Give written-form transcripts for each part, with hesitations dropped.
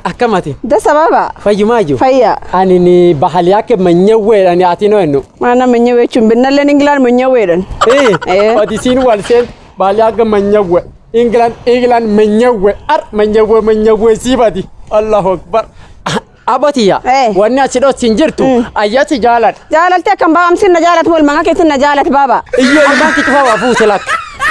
أكملتي ده سببها فيماجو فيا أني بحالياك من يوين أني أتينو إنه ما أنا من يوين شو بنا لين إنجلان من يوين إيه وديسين والسين بحالياك من يوين إنجلان من يوين من يوين سيبادي الله أكبر أبتيا وانا أشيلو سنجرتو أياتي جالت كم بابا مسين جالت هو المعاك يتنا جالت بابا إيوه ما كتفوا فوسلك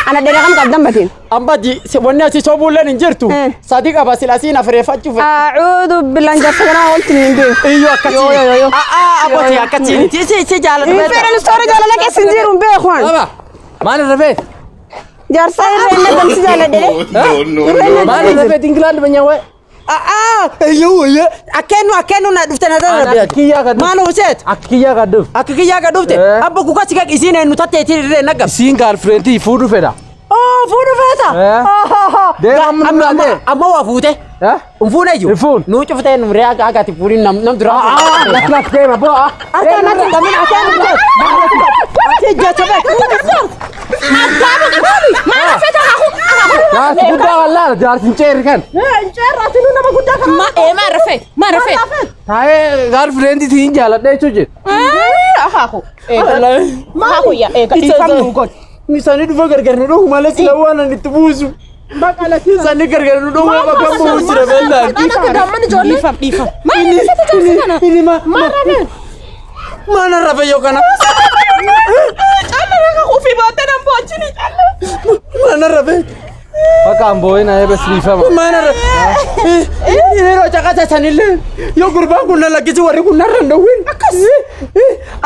أنا دري كم قدام بتين أمبا دي وانا أشيلو بولا نجرتو صديق أبا سلاسين أفريفات شوف أعوذ بالله جالسنا قلت من إيوه كتير أبتيا كتير تيجي جالت فين الصورة جالت لك سنجيرون بيخوان بابا ما نرفع جارساي رينا بنسي جالت ده ما نرفع إنجلان بنيوي ايوه اكنو ندفتنا ده ما نو سيت اكيا قدفت ابو كوكا سيك اسين انو تاتيتي نغب سين غير فريندي فودو فدا فودو فدا ده اما وافوته انفونا يو نو شفتين مريا غا تفوري نم درا لا كيما بو اكن كمين اكن اتي جتبك ما عرفت يا سيدا والله جار سنجير كان انجير راتنو نما غدا ما ايه ما رفيت هاي غير فريندي تين جالت ده تجي اخاكو ما هو يا ايه يفهم نقول misalnya dua gara-gara nuduh malas lawanan itu busu bakal lagi misalnya gara-gara nuduh apa kamu sudah benar ini mana Rafa Yokana mana Rafa Akam boy na bes Rifa mana ini roca kaca sanile yo kurban kunna lagi cuari kunna randowin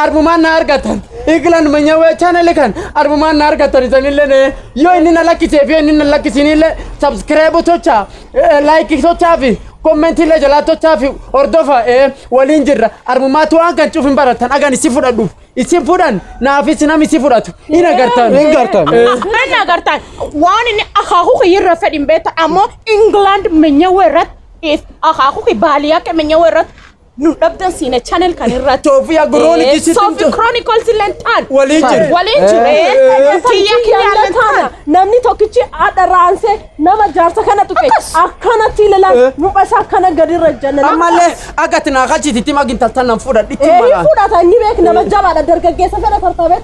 armu mana argatan iklan menyawa channel kan armu mana argatan sanile ne yo ini nalaki chef yo ini nalaki sinile subscribe tocha like tocha fi comment le jala tocha fi ordofa walinjira armu ma to an kan chufin baratan agan sifudadu isin fudan na afisi na misifudatu ina gartan wani ni akhaku khayra fadin beta amo England menyawerat is akhaku khibaliya ke menyawerat nu dabdan sine channel kanira Sofia Groni kisi Sofia Chronicles lentan walinjir kiya lentan namni tokichi adaranse nama jarsa kana tuke akana tilala mubasa kana gadira janna amalle agatina khachi titima gintal tan fuda ditima fuda ta ni bek nama jaba da dargagesa fena tartabe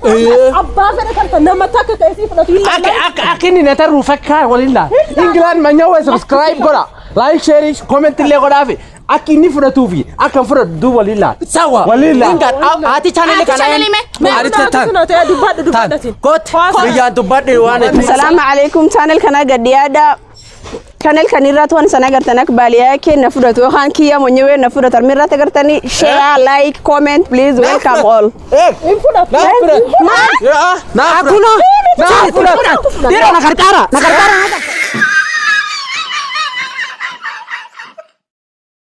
abba fena tarta nama takka kaisi fuda tilala akini nataru fakka walilla England manyawe subscribe goda like share comment le goda fi akini fuda tuvi akan fuda du walilla sawa walilla ingat ati channel kana ari tan kot ya dubade wane assalamu alaikum channel kana gadiyada channel kanira tuan sana gartanak baliya ke nafuda to khan kiya monyewe nafuda tarmira tagartani share like comment please welcome all na fuda dira na karkara